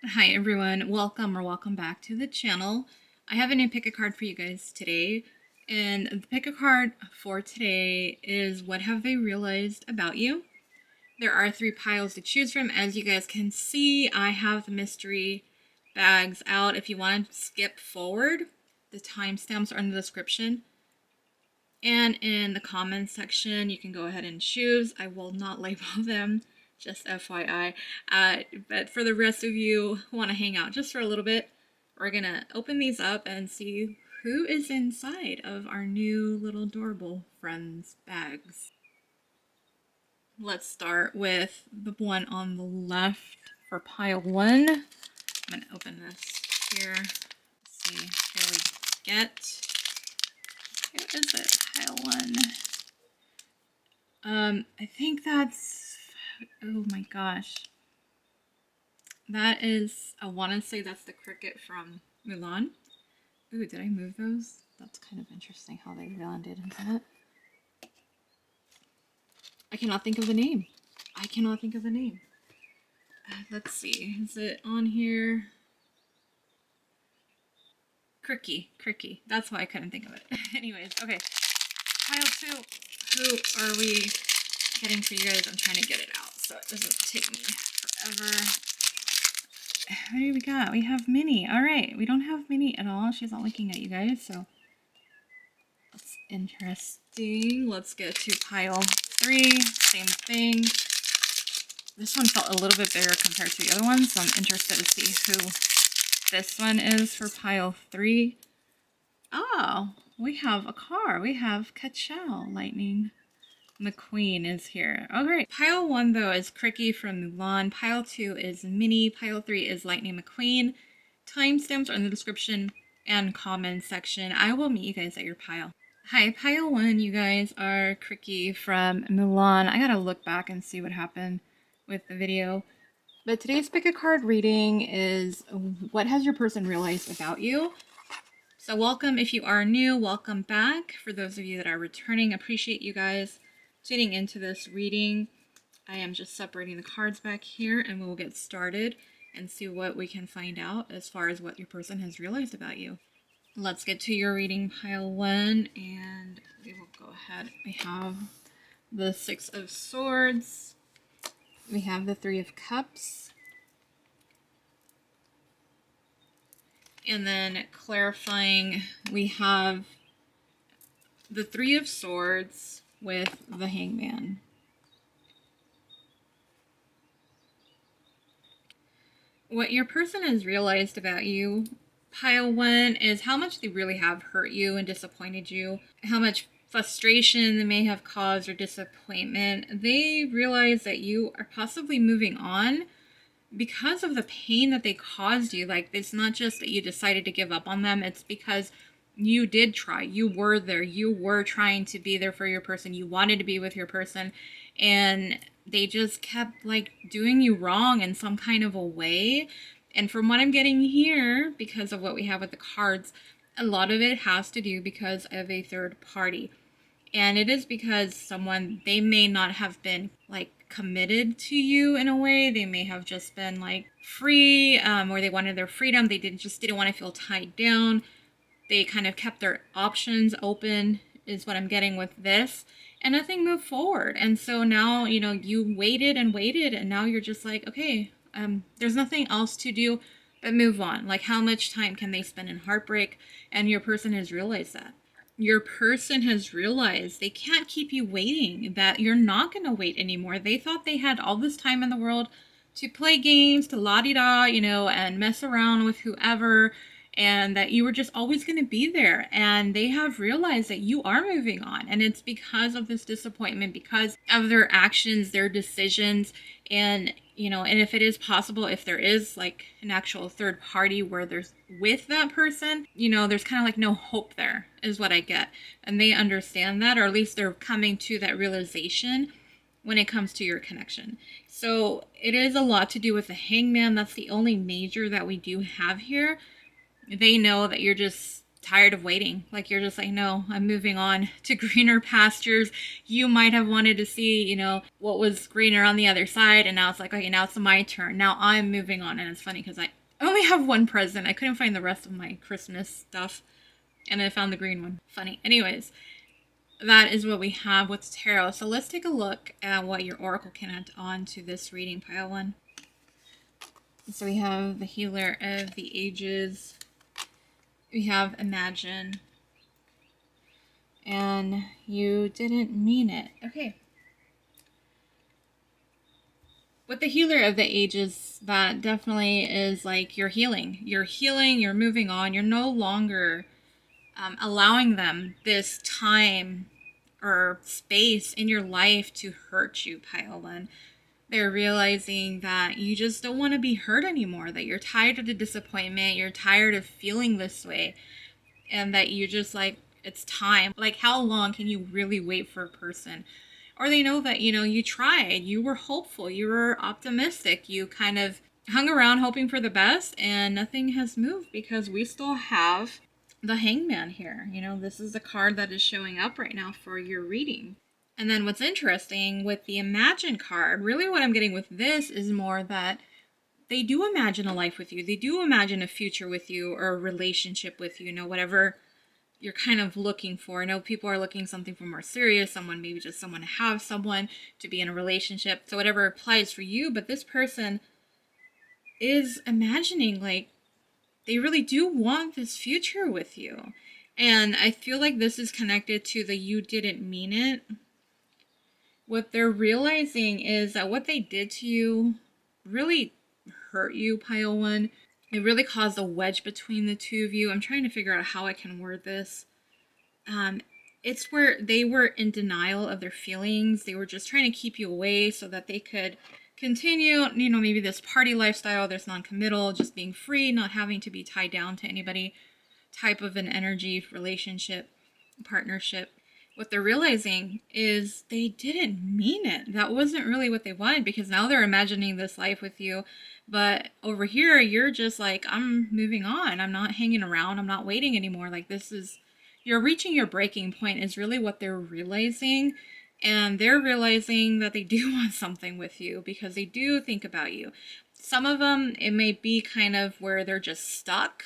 Hi everyone, welcome back to the channel. I have a new pick a card for you guys today, and the pick a card for today is what have they realized about you? There are 3 piles to choose from. As you guys can see, I have the mystery bags out. If you want to skip forward, the timestamps are in the description. And in the comments section, you can go ahead and choose. I will not label them, just FYI. But for the rest of you who want to hang out just for a little bit, we're going to open these up and see who is inside of our new little adorable friends bags. Let's start with the one on the left for pile 1. I'm going to open this here. Let's see, here we get. Who is it? Pile 1. I think that's, oh my gosh. That is, I want to say that's the cricket from Mulan. Ooh, did I move those? That's kind of interesting how they landed into that. I cannot think of the name. Let's see, is it on here? Cricky. That's why I couldn't think of it. Anyways, okay. Pile 2. Who are we getting for you guys? I'm trying to get it out so it doesn't take me forever. What do we got? We have Minnie. All right. We don't have Minnie at all. She's not looking at you guys, so that's interesting. Let's get to pile 3. Same thing. This one felt a little bit bigger compared to the other ones, so I'm interested to see who this one is for pile 3. Oh, we have a car. We have Ka-Chow Lightning McQueen is here. Oh, great. Pile 1, though, is Cricky from Mulan. Pile 2 is Minnie. Pile 3 is Lightning McQueen. Timestamps are in the description and comments section. I will meet you guys at your pile. Hi, pile 1, you guys are Cricky from Mulan. I gotta look back and see what happened with the video. But today's pick a card reading is what has your person realized about you? So welcome if you are new, welcome back. For those of you that are returning, appreciate you guys tuning into this reading. I am just separating the cards back here and we'll get started and see what we can find out as far as what your person has realized about you. Let's get to your reading, pile 1, and we will go ahead. We have the 6 of Swords. We have the 3 of Cups. And then clarifying, we have the 3 of Swords with the Hangman. What your person has realized about you, pile 1, is how much they really have hurt you and disappointed you, how much frustration they may have caused or disappointment. They realize that you are possibly moving on because of the pain that they caused you. Like, it's not just that you decided to give up on them, it's because you did try. You were there. You were trying to be there for your person. You wanted to be with your person, and they just kept like doing you wrong in some kind of a way. And from what I'm getting here, because of what we have with the cards, a lot of it has to do because of a third party. And it is because someone, they may not have been like committed to you in a way. They may have just been like free, or they wanted their freedom. They just didn't want to feel tied down. They kind of kept their options open is what I'm getting with this, and nothing moved forward. And so now, you know, you waited and waited, and now you're just like, okay, there's nothing else to do but move on. Like, how much time can they spend in heartbreak? And your person has realized that. Your person has realized they can't keep you waiting, that you're not going to wait anymore. They thought they had all this time in the world to play games, to la-di-da, you know, and mess around with whoever, and that you were just always going to be there. And they have realized that you are moving on, and it's because of this disappointment, because of their actions, their decisions. And you know, and if it is possible, if there is like an actual third party where there's with that person, you know, there's kind of like no hope there is what I get. And they understand that, or at least they're coming to that realization when it comes to your connection. So it is a lot to do with the Hangman. That's the only major that we do have here. They know that you're just tired of waiting. Like you're just like, no, I'm moving on to greener pastures. You might have wanted to see, what was greener on the other side. And now it's like, okay, now it's my turn. Now I'm moving on. And it's funny because I only have one present. I couldn't find the rest of my Christmas stuff. And I found the green one. Funny. Anyways, that is what we have with tarot. So let's take a look at what your oracle can add on to this reading, pile one. So we have the Healer of the Ages. We have Imagine. And You Didn't Mean It. Okay. With the Healer of the Ages, that definitely is like you're healing. You're healing, you're moving on. You're no longer allowing them this time or space in your life to hurt you, pile one. They're realizing that you just don't want to be hurt anymore, that you're tired of the disappointment, you're tired of feeling this way, and that you just like, it's time. Like, how long can you really wait for a person? Or they know that, you tried, you were hopeful, you were optimistic, you kind of hung around hoping for the best, and nothing has moved because we still have the Hangman here. This is the card that is showing up right now for your reading. And then what's interesting with the Imagine card, really what I'm getting with this is more that they do imagine a life with you. They do imagine a future with you or a relationship with you, whatever you're kind of looking for. I know people are looking something for more serious, someone, maybe just someone to have someone, to be in a relationship. So whatever applies for you, but this person is imagining like they really do want this future with you. And I feel like this is connected to the You Didn't Mean It. What they're realizing is that what they did to you really hurt you, pile one. It really caused a wedge between the two of you. I'm trying to figure out how I can word this. It's where they were in denial of their feelings. They were just trying to keep you away so that they could continue, maybe this party lifestyle, this non-committal, just being free, not having to be tied down to anybody type of an energy, relationship, partnership. What they're realizing is they didn't mean it. That wasn't really what they wanted, because now they're imagining this life with you. But over here, you're just like, I'm moving on. I'm not hanging around. I'm not waiting anymore. Like, you're reaching your breaking point is really what they're realizing. And they're realizing that they do want something with you because they do think about you. Some of them, it may be kind of where they're just stuck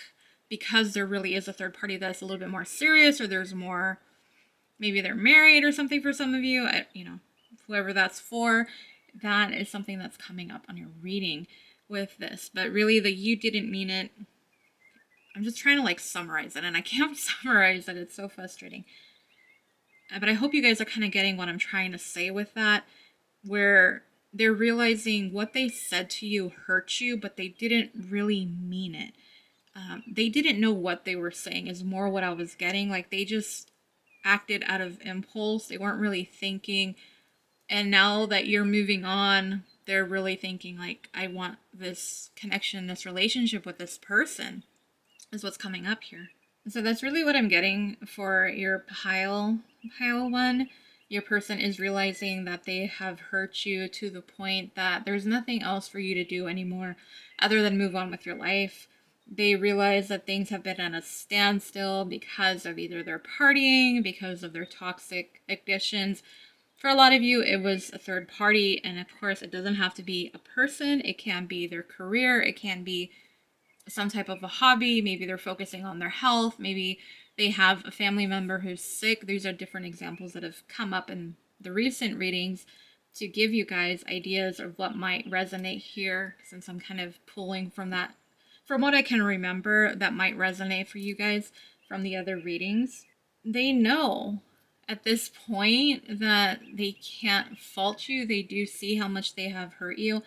because there really is a third party that's a little bit more serious, or there's more, maybe they're married or something for some of you, whoever that's for, that is something that's coming up on your reading with this. But really, the You Didn't Mean It, I'm just trying to summarize it, and I can't summarize it. It's so frustrating. But I hope you guys are kind of getting what I'm trying to say with that, where they're realizing what they said to you hurt you, but they didn't really mean it. They didn't know what they were saying is more what I was getting. Like, they just acted out of impulse. They weren't really thinking. And now that you're moving on, they're really thinking like, I want this connection, this relationship with this person is what's coming up here. So that's really what I'm getting for your pile one. Your person is realizing that they have hurt you to the point that there's nothing else for you to do anymore other than move on with your life. They realize that things have been at a standstill because of either their partying, because of their toxic addictions. For a lot of you, it was a third party. And of course, it doesn't have to be a person. It can be their career. It can be some type of a hobby. Maybe they're focusing on their health. Maybe they have a family member who's sick. These are different examples that have come up in the recent readings to give you guys ideas of what might resonate here, since I'm kind of pulling from that, from what I can remember, that might resonate for you guys from the other readings. They know at this point that they can't fault you. They do see how much they have hurt you,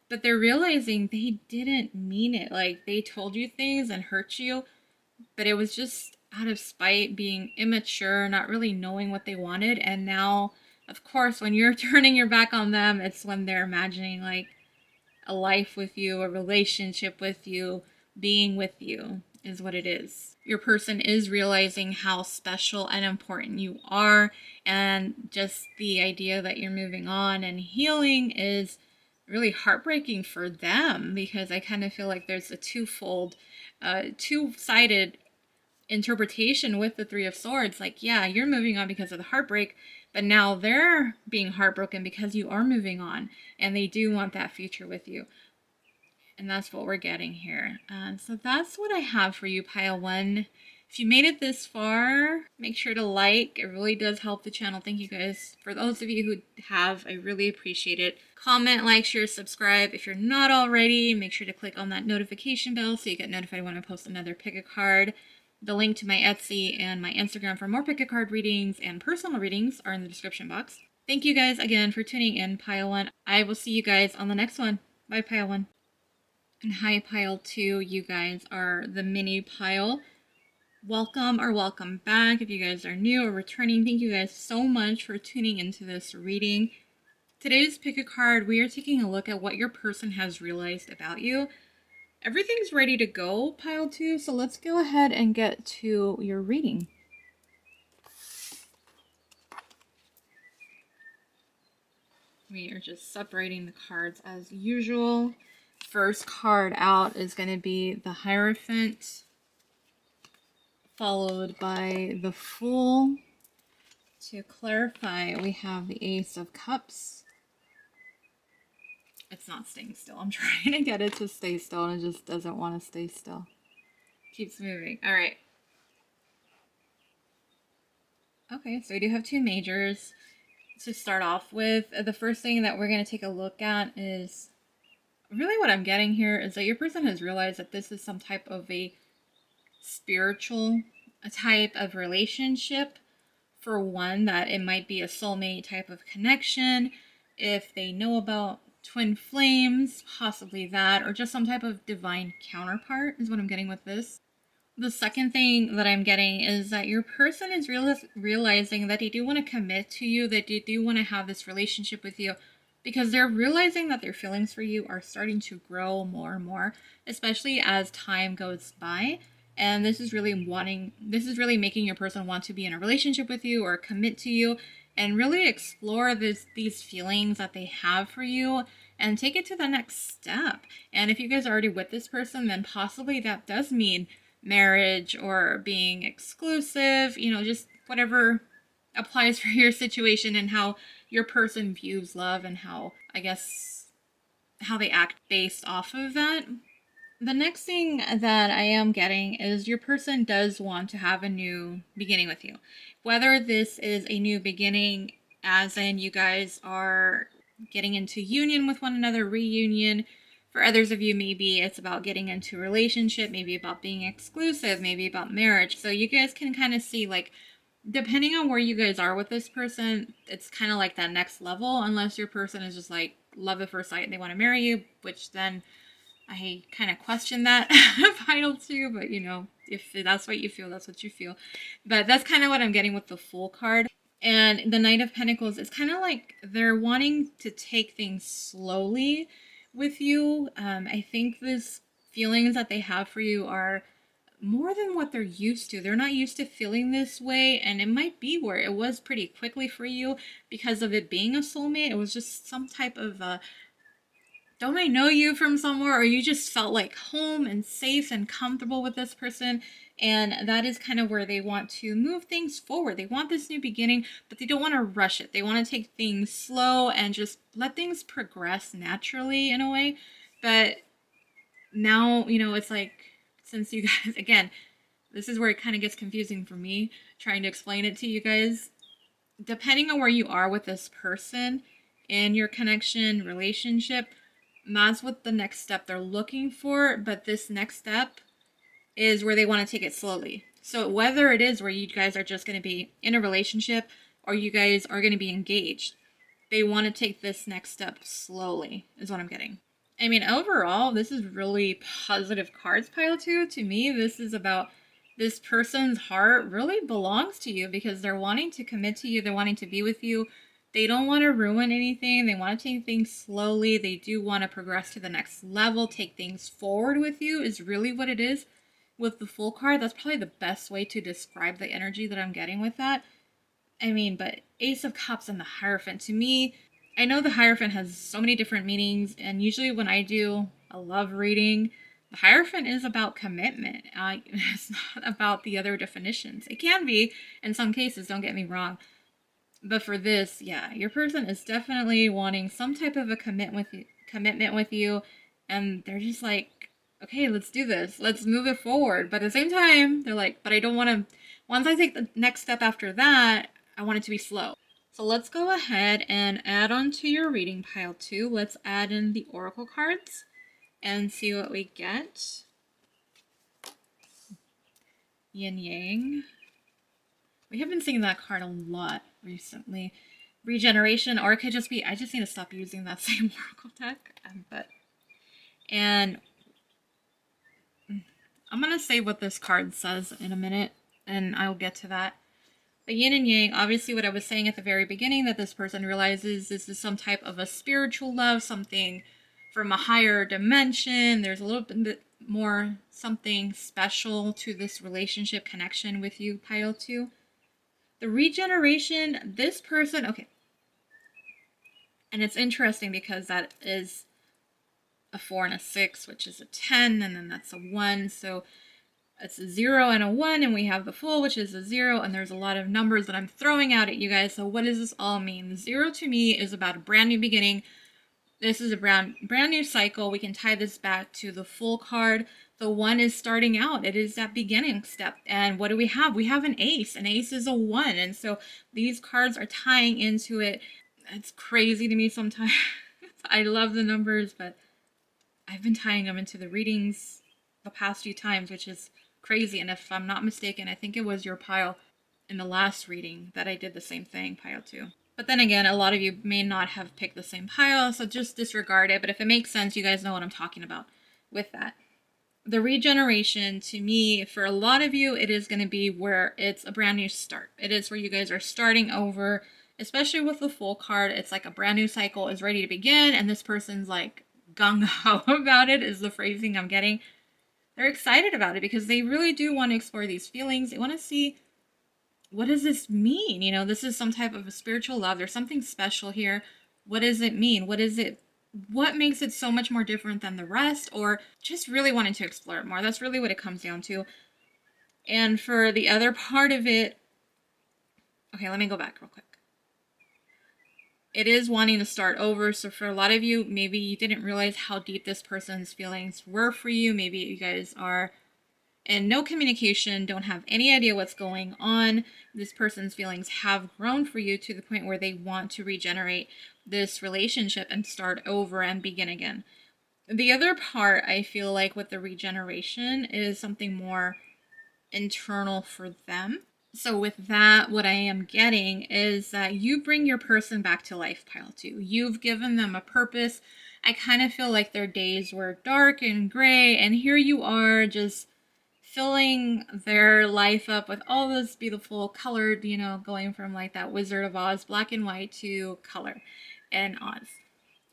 but they're realizing they didn't mean it. Like, they told you things and hurt you, but it was just out of spite, being immature, not really knowing what they wanted. And now, of course, when you're turning your back on them, it's when they're imagining like a life with you, a relationship with you, being with you is what it is. Your person is realizing how special and important you are, and just the idea that you're moving on and healing is really heartbreaking for them, because I kind of feel like there's a two-sided interpretation with the Three of Swords. Like, yeah, you're moving on because of the heartbreak, but now they're being heartbroken because you are moving on, and they do want that future with you. And that's what we're getting here. So that's what I have for you, pile one. If you made it this far, make sure to like. It really does help the channel. Thank you guys. For those of you who have, I really appreciate it. Comment, like, share, subscribe. If you're not already, make sure to click on that notification bell so you get notified when I post another pick a card. The link to my Etsy and my Instagram for more pick a card readings and personal readings are in the description box. Thank you guys again for tuning in, pile one. I will see you guys on the next one. Bye, pile one. And hi, pile two. You guys are the mini pile. Welcome or welcome back. If you guys are new or returning, thank you guys so much for tuning into this reading. Today's pick a card, we are taking a look at what your person has realized about you. Everything's ready to go, pile two, so let's go ahead and get to your reading. We are just separating the cards as usual. First card out is going to be the Hierophant, followed by the Fool. To clarify, we have the Ace of Cups. It's not staying still. I'm trying to get it to stay still, and it just doesn't want to stay still. Keeps moving. All right. Okay, so we do have two majors to start off with. The first thing that we're going to take a look at is really what I'm getting here is that your person has realized that this is some type of a spiritual type of relationship. For one, that it might be a soulmate type of connection. If they know about twin flames, possibly that, or just some type of divine counterpart is what I'm getting with this. The second thing that I'm getting is that your person is realizing that they do want to commit to you, that they do want to have this relationship with you, because they're realizing that their feelings for you are starting to grow more and more, especially as time goes by. And this is really making your person want to be in a relationship with you or commit to you and really explore these feelings that they have for you and take it to the next step. And if you guys are already with this person, then possibly that does mean marriage or being exclusive, just whatever applies for your situation and how your person views love and how they act based off of that. The next thing that I am getting is your person does want to have a new beginning with you. Whether this is a new beginning as in you guys are getting into union with one another, reunion. For others of you, maybe it's about getting into a relationship, maybe about being exclusive, maybe about marriage. So you guys can kind of see, like, depending on where you guys are with this person, it's kind of like that next level, unless your person is just like love at first sight and they want to marry you, which then I kind of question that title too, but if that's what you feel, that's what you feel. But that's kind of what I'm getting with the Fool card. And the Knight of Pentacles is kind of like they're wanting to take things slowly with you. I think these feelings that they have for you are more than what they're used to. They're not used to feeling this way, and it might be where it was pretty quickly for you because of it being a soulmate. It was just some type of don't I know you from somewhere, or you just felt like home and safe and comfortable with this person. And that is kind of where they want to move things forward. They want this new beginning, but they don't want to rush it. They want to take things slow and just let things progress naturally in a way. But now, it's like, since you guys, again, this is where it kind of gets confusing for me trying to explain it to you guys. Depending on where you are with this person in your connection, relationship, that's what the next step they're looking for. But this next step is where they want to take it slowly. So whether it is where you guys are just going to be in a relationship or you guys are going to be engaged, they want to take this next step slowly is what I'm getting. I mean, overall, this is really positive cards, pile two. To me, this is about this person's heart really belongs to you because they're wanting to commit to you. They're wanting to be with you. They don't want to ruin anything. They want to take things slowly. They do want to progress to the next level, take things forward with you is really what it is. With the Fool card, that's probably the best way to describe the energy that I'm getting with that. I mean, but Ace of Cups and the Hierophant, to me, I know the Hierophant has so many different meanings, and usually when I do a love reading, The Hierophant is about commitment. It's not about the other definitions. It can be in some cases, don't get me wrong. But for this, yeah, your person is definitely wanting some type of a commitment with you, and they're just like, okay, let's do this. Let's move it forward. But at the same time, they're like, but I don't want to, once I take the next step after that, I want it to be slow. So let's go ahead and add on to your reading pile 2. Let's add in the oracle cards and see what we get. Yin Yang. We have been seeing that card a lot recently. Regeneration, or it could just be, I just need to stop using that same oracle deck. And I'm going to say what this card says in a minute, and I'll get to that. The yin and yang, obviously what I was saying at the very beginning, that this person realizes this is some type of a spiritual love, something from a higher dimension. There's a little bit more something special to this relationship connection with you, pile 2. The regeneration, this person, okay. And it's interesting because that is a 4 and a 6, which is a 10, and then that's a 1. So it's a 0 and a 1, and we have the Fool, which is a 0, and there's a lot of numbers that I'm throwing out at you guys. So what does this all mean? The 0 to me is about a brand new beginning. This is a brand new cycle. We can tie this back to the Fool card. The 1 is starting out. It is that beginning step. And what do we have? We have an ace. An ace is a 1. And so these cards are tying into it. It's crazy to me sometimes. I love the numbers, but I've been tying them into the readings the past few times, which is crazy. And if I'm not mistaken, I think it was your pile in the last reading that I did the same thing, pile 2. But then again, a lot of you may not have picked the same pile, so just disregard it. But if it makes sense, you guys know what I'm talking about with that. The regeneration, to me, for a lot of you, it is going to be where it's a brand new start. It is where you guys are starting over, especially with the Fool card. It's like a brand new cycle is ready to begin, and this person's like gung-ho about it, is the phrasing I'm getting. They're excited about it because they really do want to explore these feelings. They want to see, what does this mean? You know, this is some type of a spiritual love. There's something special here. What does it mean? What makes it so much more different than the rest? Or just really wanting to explore it more. That's really what it comes down to. And for the other part of it, okay, let me go back real quick. It is wanting to start over. So for a lot of you, maybe you didn't realize how deep this person's feelings were for you. Maybe you guys are in no communication, don't have any idea what's going on. This person's feelings have grown for you to the point where they want to regenerate this relationship and start over and begin again. The other part, I feel like, with the regeneration is something more internal for them. So with that, what I am getting is that you bring your person back to life, pile 2. You've given them a purpose. I kind of feel like their days were dark and gray, and here you are just filling their life up with all this beautiful colored, you know, going from like that Wizard of Oz black and white to color and Oz.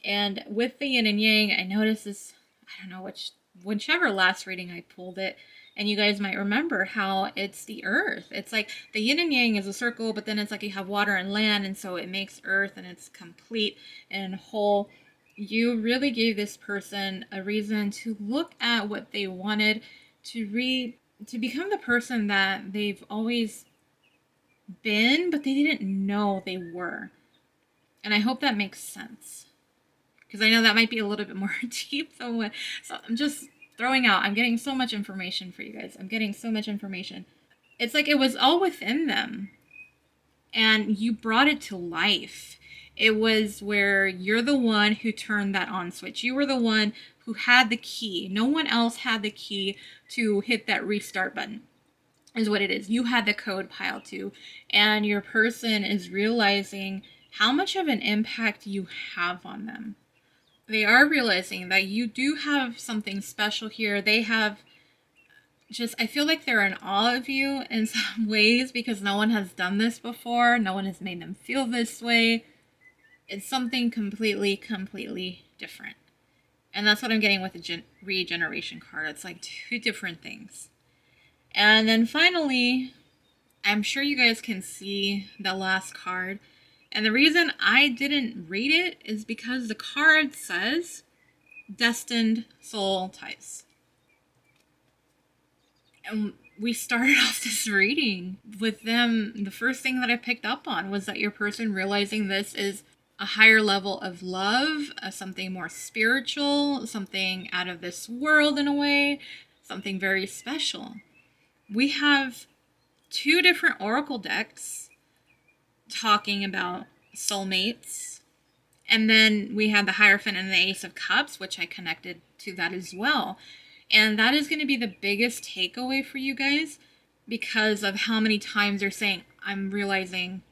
And with the yin and yang, I noticed this, I don't know whichever last reading I pulled it, and you guys might remember how it's the earth. It's like the yin and yang is a circle, but then it's like you have water and land, and so it makes earth, and it's complete and whole. You really gave this person a reason to look at what they wanted, to become the person that they've always been, but they didn't know they were. And I hope that makes sense, because I know that might be a little bit more deep than what, so I'm just throwing out. I'm getting so much information for you guys. I'm getting so much information. It's like it was all within them, and you brought it to life. It was where you're the one who turned that on switch. You were the one who had the key. No one else had the key to hit that restart button, is what it is. You had the code, pile 2, and your person is realizing how much of an impact you have on them. They are realizing that you do have something special here. They have just, I feel like they're in awe of you in some ways because no one has done this before. No one has made them feel this way. It's something completely different. And that's what I'm getting with the regeneration card. It's like two different things. And then finally, I'm sure you guys can see the last card. And the reason I didn't read it is because the card says Destined Soul Ties. And we started off this reading with them. The first thing that I picked up on was that your person realizing this is a higher level of love, something more spiritual, something out of this world in a way, something very special. We have two different oracle decks talking about soulmates. And then we had the Hierophant and the Ace of Cups, which I connected to that as well. And that is going to be the biggest takeaway for you guys because of how many times they're saying, I'm realizing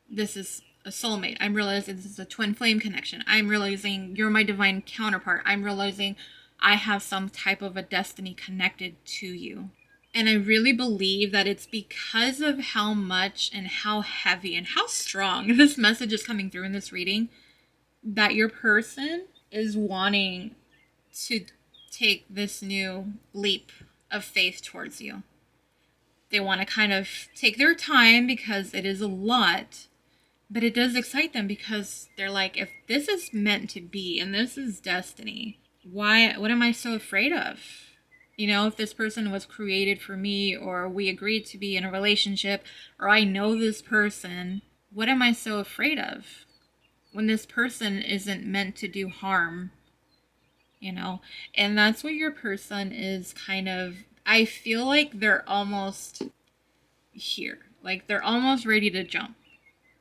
this is a soulmate. I'm realizing this is a twin flame connection. I'm realizing you're my divine counterpart. I'm realizing I have some type of a destiny connected to you. And I really believe that it's because of how much and how heavy and how strong this message is coming through in this reading that your person is wanting to take this new leap of faith towards you. They want to kind of take their time because it is a lot, but it does excite them because they're like, if this is meant to be and this is destiny, what am I so afraid of? You know, if this person was created for me, or we agreed to be in a relationship, or I know this person, what am I so afraid of when this person isn't meant to do harm? You know, and that's what your person is kind of, I feel like they're almost here. Like they're almost ready to jump,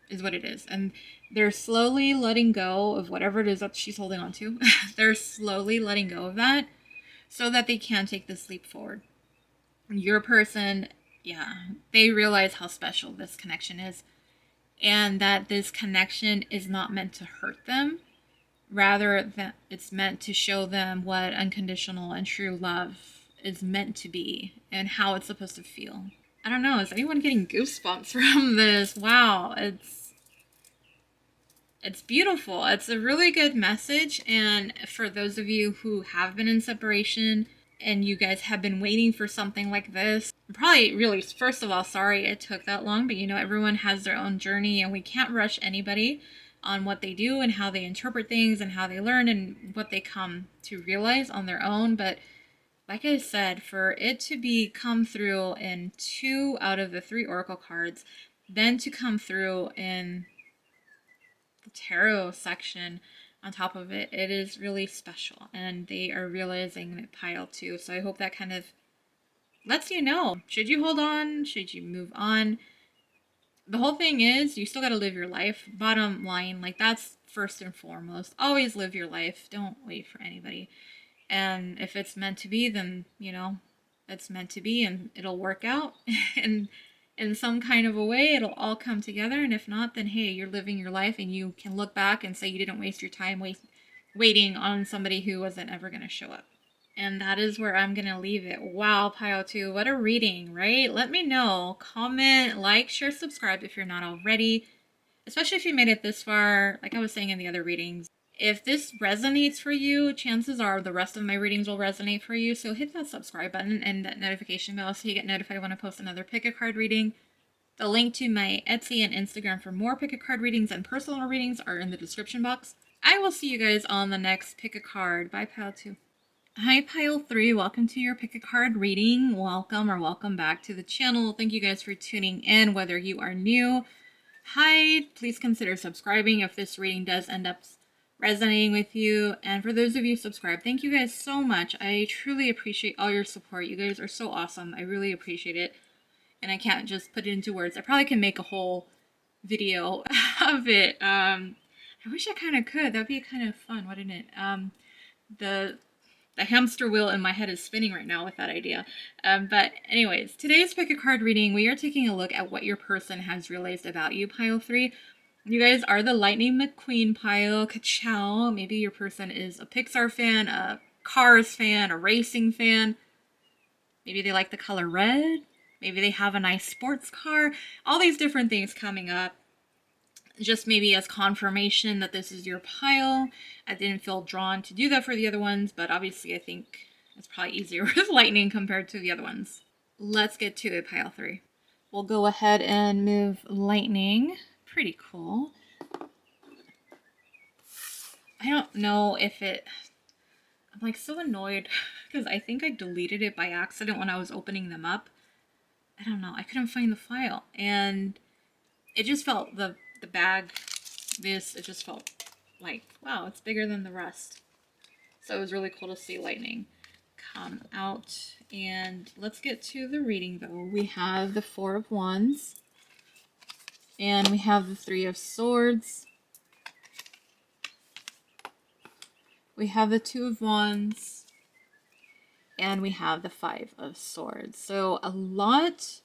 is what it is. And they're slowly letting go of whatever it is that she's holding on to. They're slowly letting go of that so that they can take this leap forward. Your person, yeah, they realize how special this connection is and that this connection is not meant to hurt them. Rather, that it's meant to show them what unconditional and true love is meant to be and how it's supposed to feel. I don't know, is anyone getting goosebumps from this? Wow, it's beautiful. It's a really good message. And for those of you who have been in separation and you guys have been waiting for something like this, probably really, first of all, sorry it took that long, but you know, everyone has their own journey and we can't rush anybody on what they do and how they interpret things and how they learn and what they come to realize on their own. But like I said, for it to be come through in 2 out of the 3 oracle cards, then to come through in the tarot section on top of it, it is really special. And they are realizing it pile too. So I hope that kind of lets you know, should you hold on? Should you move on? The whole thing is you still got to live your life. Bottom line, like that's first and foremost. Always live your life. Don't wait for anybody. And if it's meant to be, then, you know, it's meant to be and it'll work out. And in some kind of a way, it'll all come together. And if not, then hey, you're living your life and you can look back and say you didn't waste your time waiting on somebody who wasn't ever going to show up. And that is where I'm going to leave it. Wow, Pile 2, what a reading, right? Let me know. Comment, like, share, subscribe if you're not already. Especially if you made it this far, like I was saying in the other readings. If this resonates for you, chances are the rest of my readings will resonate for you. So hit that subscribe button and that notification bell so you get notified when I post another pick a card reading. The link to my Etsy and Instagram for more pick a card readings and personal readings are in the description box. I will see you guys on the next pick a card. Bye, Pile 2. Hi, Pile 3. Welcome to your pick a card reading. Welcome back to the channel. Thank you guys for tuning in, whether you are new. Hi, please consider subscribing if this reading does end up resonating with you. And for those of you subscribed, thank you guys so much. I truly appreciate all your support. You guys are so awesome. I really appreciate it. And I can't just put it into words. I probably can make a whole video of it. I wish I kind of could. That'd be kind of fun, wouldn't it? The hamster wheel in my head is spinning right now with that idea. But anyways, today's pick a card reading, we are taking a look at what your person has realized about you, Pile 3. You guys are the Lightning McQueen pile. Ka-chow. Maybe your person is a Pixar fan, a Cars fan, a racing fan. Maybe they like the color red. Maybe they have a nice sports car. All these different things coming up. Just maybe as confirmation that this is your pile. I didn't feel drawn to do that for the other ones, but obviously I think it's probably easier with lightning compared to the other ones. Let's get to it, Pile 3. We'll go ahead and move lightning. Pretty cool. I don't know if it... I'm like so annoyed because I think I deleted it by accident when I was opening them up. I don't know. I couldn't find the file, and it just felt the bag. It just felt like, wow, it's bigger than the rest. So it was really cool to see lightning come out. And let's get to the reading though. We have the Four of Wands, and we have the Three of Swords. We have the Two of Wands, and we have the Five of Swords. So a lot,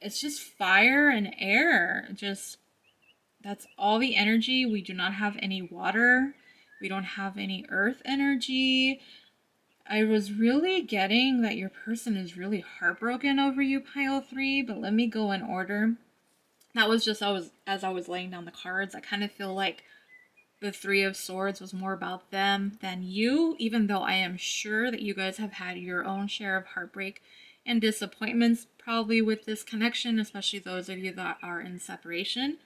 it's just fire and air. Just, that's all the energy. We do not have any water. We don't have any earth energy. I was really getting that your person is really heartbroken over you, pile 3, but let me go in order. That was just, as I was laying down the cards, I kind of feel like the Three of Swords was more about them than you, even though I am sure that you guys have had your own share of heartbreak and disappointments probably with this connection, especially those of you that are in separation.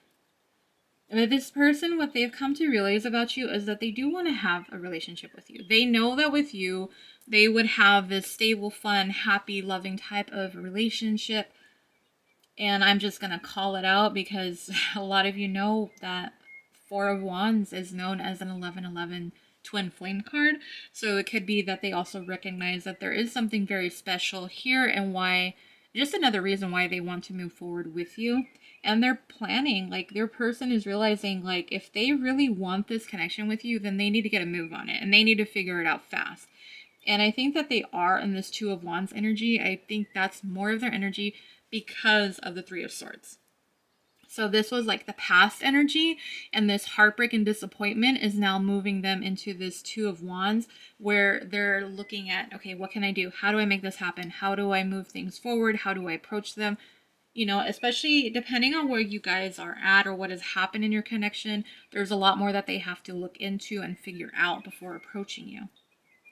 With this person, what they've come to realize about you is that they do want to have a relationship with you. They know that with you, they would have this stable, fun, happy, loving type of relationship. And I'm just going to call it out because a lot of you know that Four of Wands is known as an 1111 twin flame card. So it could be that they also recognize that there is something very special here, and why, just another reason why they want to move forward with you. And they're planning, like their person is realizing, like if they really want this connection with you, then they need to get a move on it and they need to figure it out fast. And I think that they are in this Two of Wands energy. I think that's more of their energy because of the Three of Swords. So this was like the past energy, and this heartbreak and disappointment is now moving them into this Two of Wands, where they're looking at, okay, what can I do? How do I make this happen? How do I move things forward? How do I approach them? You know, especially depending on where you guys are at or what has happened in your connection, there's a lot more that they have to look into and figure out before approaching you.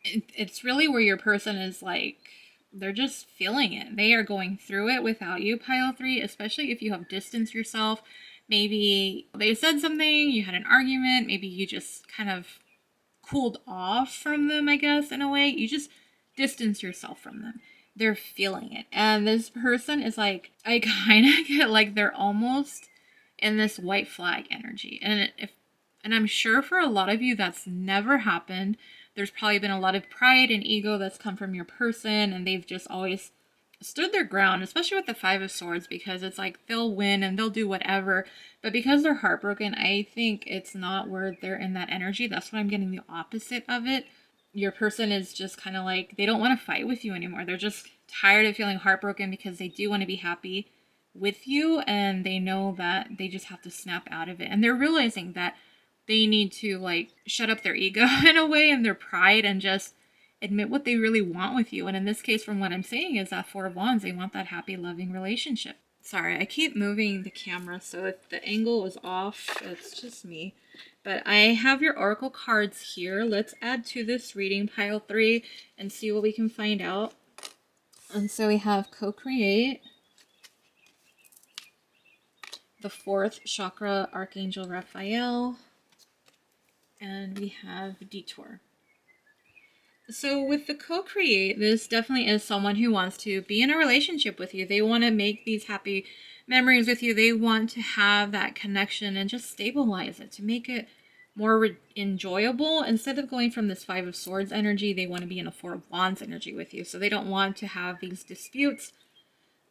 It's really where your person is like, they're just feeling it. They are going through it without you, pile 3, especially if you have distanced yourself. Maybe they said something, you had an argument, maybe you just kind of cooled off from them, I guess, in a way. You just distance yourself from them. They're feeling it. And this person is like, I kind of get like they're almost in this white flag energy. And I'm sure for a lot of you that's never happened. There's probably been a lot of pride and ego that's come from your person, and they've just always stood their ground, especially with the Five of Swords, because it's like they'll win and they'll do whatever. But because they're heartbroken, I think it's not where they're in that energy. That's why I'm getting the opposite of it. Your person is just kind of like, they don't want to fight with you anymore. They're just tired of feeling heartbroken because they do want to be happy with you, and they know that they just have to snap out of it. And they're realizing that they need to like shut up their ego in a way and their pride and just admit what they really want with you. And in this case, from what I'm saying, is that Four of Wands, they want that happy, loving relationship. Sorry, I keep moving the camera, so if the angle is off, it's just me. But I have your oracle cards here. Let's add to this reading, pile 3, and see what we can find out. And so we have co-create, the 4th chakra, Archangel Raphael, and we have detour. So with the co-create, this definitely is someone who wants to be in a relationship with you. They want to make these happy memories with you. They want to have that connection and just stabilize it to make it more enjoyable. Instead of going from this Five of Swords energy, they want to be in a Four of Wands energy with you. So they don't want to have these disputes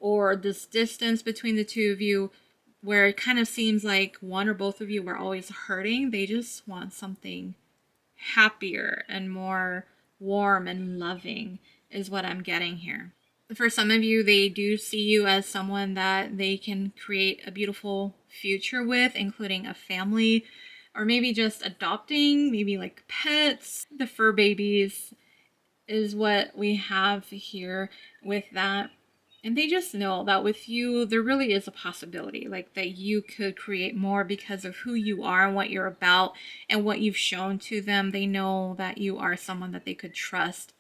or this distance between the two of you where it kind of seems like one or both of you are always hurting. They just want something happier and more warm and loving is what I'm getting here. For some of you, they do see you as someone that they can create a beautiful future with, including a family, or maybe just adopting, maybe like pets. The fur babies is what we have here with that. And they just know that with you, there really is a possibility, like that you could create more because of who you are and what you're about and what you've shown to them. They know that you are someone that they could trust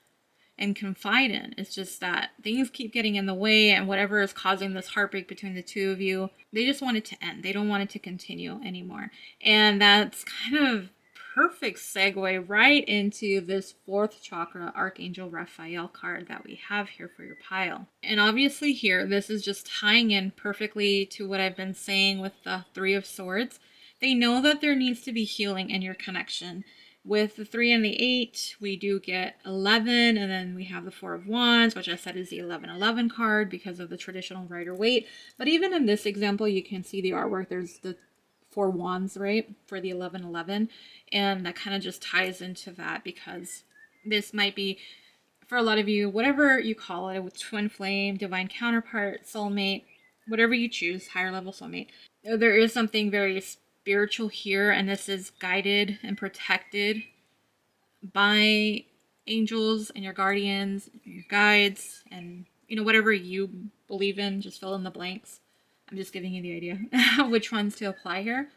and confide in. It's just that things keep getting in the way, and whatever is causing this heartbreak between the two of you, they just want it to end. They don't want it to continue anymore. And that's kind of perfect segue right into this fourth chakra Archangel Raphael card that we have here for your pile. And obviously here, this is just tying in perfectly to what I've been saying with the Three of Swords. They know that there needs to be healing in your connection. With the 3 and the 8, we do get 11, and then we have the 4 of Wands, which I said is the 1111 card because of the traditional Rider-Waite. But even in this example, you can see the artwork. There's the 4 Wands, right, for the 1111, and that kind of just ties into that because this might be, for a lot of you, whatever you call it, with twin flame, divine counterpart, soulmate, whatever you choose, higher level soulmate, there is something very spiritual here, and this is guided and protected by angels and your guardians, your guides, and whatever you believe in. Just fill in the blanks. I'm just giving you the idea of which ones to apply here.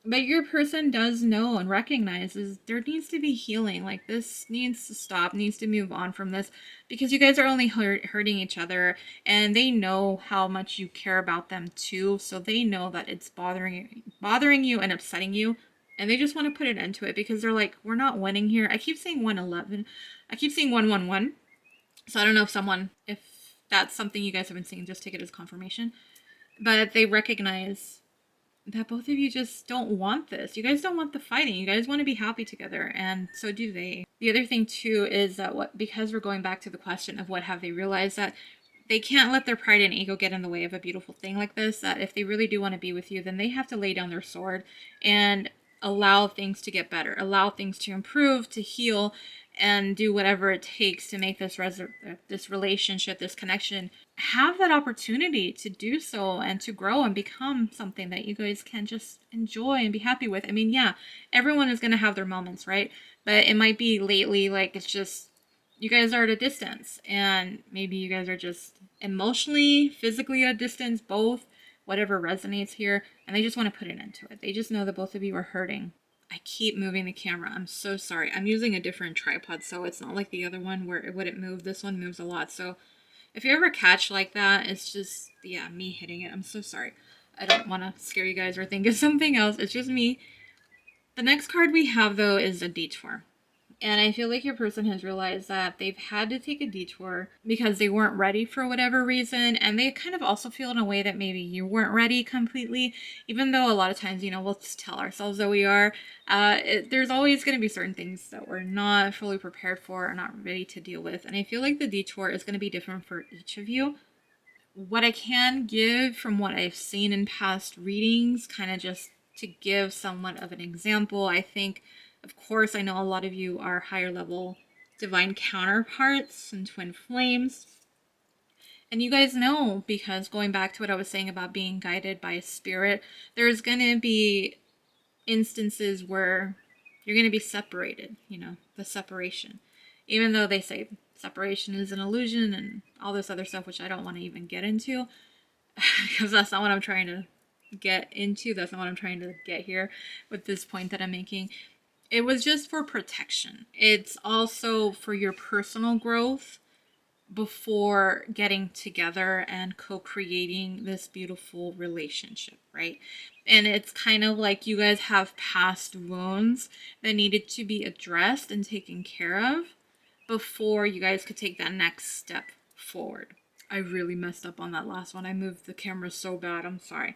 But your person does know and recognizes there needs to be healing. Like, this needs to stop, needs to move on from this, because you guys are only hurting each other, and they know how much you care about them too. So they know that it's bothering you and upsetting you, and they just want to put an end to it because they're like, we're not winning here. I keep saying 111. I keep saying 111. So I don't know if that's something you guys have been seeing, just take it as confirmation. But they recognize that both of you just don't want this. You guys don't want the fighting. You guys want to be happy together, and so do they. The other thing too is that because we're going back to the question of what have they realized, that they can't let their pride and ego get in the way of a beautiful thing like this, that if they really do want to be with you, then they have to lay down their sword and allow things to get better, allow things to improve, to heal, and do whatever it takes to make this relationship, this connection, have that opportunity to do so and to grow and become something that you guys can just enjoy and be happy with. I mean, yeah, everyone is going to have their moments, right? But it might be lately, like, it's just, you guys are at a distance, and maybe you guys are just emotionally, physically at a distance, both, whatever resonates here, and they just want to put an end to it. They just know that both of you are hurting. I keep moving the camera. I'm so sorry. I'm using a different tripod, so it's not like the other one where it wouldn't move. This one moves a lot. So if you ever catch like that, it's just, yeah, me hitting it. I'm so sorry. I don't want to scare you guys or think of something else. It's just me. The next card we have, though, is a detour. And I feel like your person has realized that they've had to take a detour because they weren't ready for whatever reason. And they kind of also feel in a way that maybe you weren't ready completely, even though a lot of times, we'll just tell ourselves that we are. There's always going to be certain things that we're not fully prepared for or not ready to deal with. And I feel like the detour is going to be different for each of you. What I can give from what I've seen in past readings, kind of just to give somewhat of an example, I think, of course, I know a lot of you are higher level divine counterparts and twin flames. And you guys know, because going back to what I was saying about being guided by a spirit, there's going to be instances where you're going to be separated, the separation. Even though they say separation is an illusion and all this other stuff, which I don't want to even get into, because that's not what I'm trying to get into. That's not what I'm trying to get here with this point that I'm making. It was just for protection. It's also for your personal growth before getting together and co-creating this beautiful relationship, right? And it's kind of like you guys have past wounds that needed to be addressed and taken care of before you guys could take that next step forward. I really messed up on that last one. I moved the camera so bad. I'm sorry.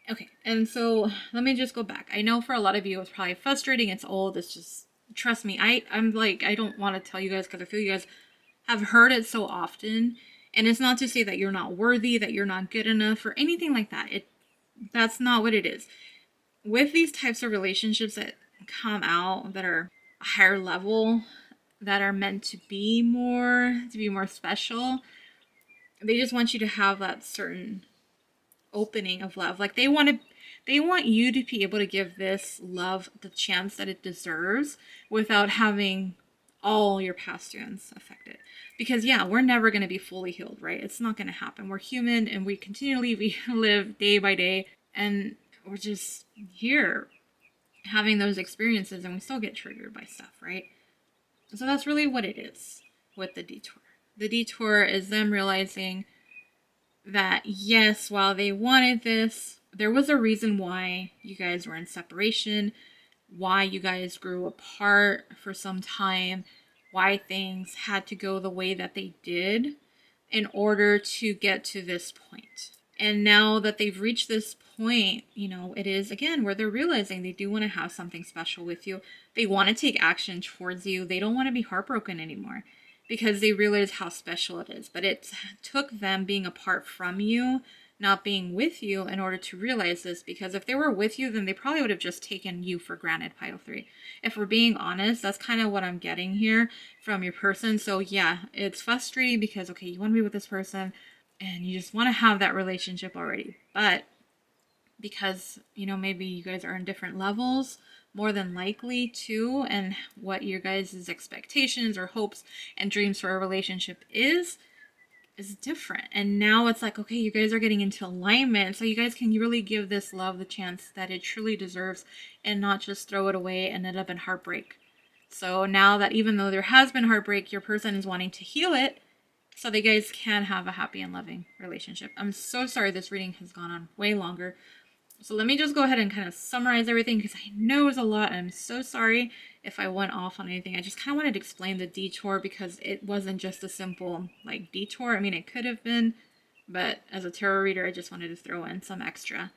Okay, and so let me just go back. I know for a lot of you it's probably frustrating, it's old, it's just, trust me, I'm like, I don't want to tell you guys because I feel you guys have heard it so often, and it's not to say that you're not worthy, that you're not good enough, or anything like that. That's not what it is. With these types of relationships that come out that are a higher level, that are meant to be more special, they just want you to have that certain opening of love. Like, they want you to be able to give this love the chance that it deserves without having all your past wounds affected. Because yeah, we're never going to be fully healed, right? It's not going to happen. We're human, and we continually live day by day, and we're just here having those experiences, and we still get triggered by stuff, right? So that's really what it is with the detour. The detour is them realizing that yes, while they wanted this, there was a reason why you guys were in separation. why you guys grew apart for some time, why things had to go the way that they did in order to get to this point. And now that they've reached this point, it is again where they're realizing they do want to have something special with you. They want to take action towards you. They don't want to be heartbroken anymore because they realize how special it is. But it took them being apart from you, not being with you, in order to realize this. Because if they were with you, then they probably would have just taken you for granted, pile 3. If we're being honest, that's kind of what I'm getting here from your person. So yeah, it's frustrating because, okay, you want to be with this person and you just want to have that relationship already. But because, maybe you guys are in different levels, more than likely too, and what your guys' expectations or hopes and dreams for a relationship is different. And now it's like, okay, you guys are getting into alignment, so you guys can really give this love the chance that it truly deserves and not just throw it away and end up in heartbreak. So now that even though there has been heartbreak, your person is wanting to heal it so that you guys can have a happy and loving relationship. I'm so sorry this reading has gone on way longer. So let me just go ahead and kind of summarize everything because I know it's a lot and I'm so sorry if I went off on anything. I just kind of wanted to explain the detour because it wasn't just a simple detour. I mean, it could have been, but as a tarot reader, I just wanted to throw in some extra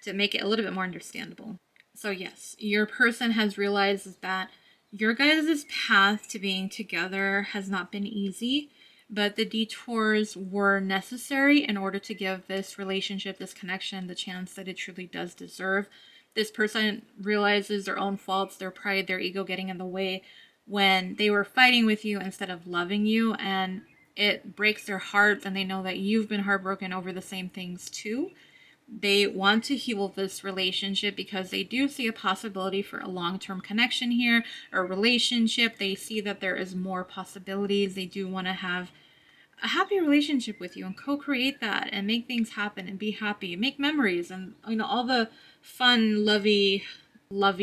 to make it a little bit more understandable. So yes, your person has realized that your guys' path to being together has not been easy, but the detours were necessary in order to give this relationship, this connection, the chance that it truly does deserve. This person realizes their own faults, their pride, their ego getting in the way when they were fighting with you instead of loving you, and it breaks their hearts, and they know that you've been heartbroken over the same things too. They want to heal this relationship because they do see a possibility for a long-term connection here, a relationship. They see that there is more possibilities. They do want to have a happy relationship with you and co-create that and make things happen and be happy, make memories, and all the fun, lovey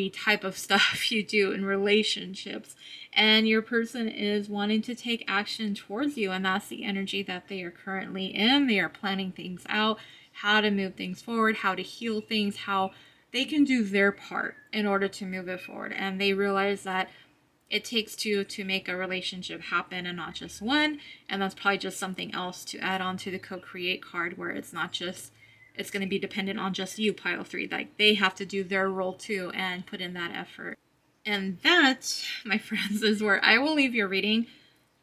type of stuff you do in relationships. And your person is wanting to take action towards you, and that's the energy that they are currently in. They are planning things out, how to move things forward, how to heal things, how they can do their part in order to move it forward. And they realize that it takes two to make a relationship happen and not just one. And that's probably just something else to add on to the co-create card, where it's not just, it's going to be dependent on just you, pile 3. Like, they have to do their role too and put in that effort. And that, my friends, is where I will leave your reading.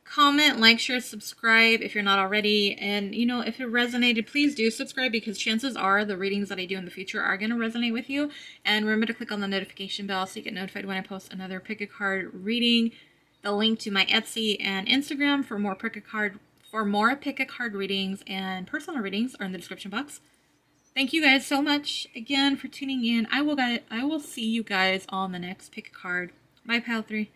Comment, like, share, subscribe if you're not already. And, if it resonated, please do subscribe because chances are the readings that I do in the future are going to resonate with you. And remember to click on the notification bell so you get notified when I post another pick a card reading. The link to my Etsy and Instagram for more pick a card readings and personal readings are in the description box. Thank you guys so much again for tuning in. I will see you guys on the next pick a card. Bye, pile 3.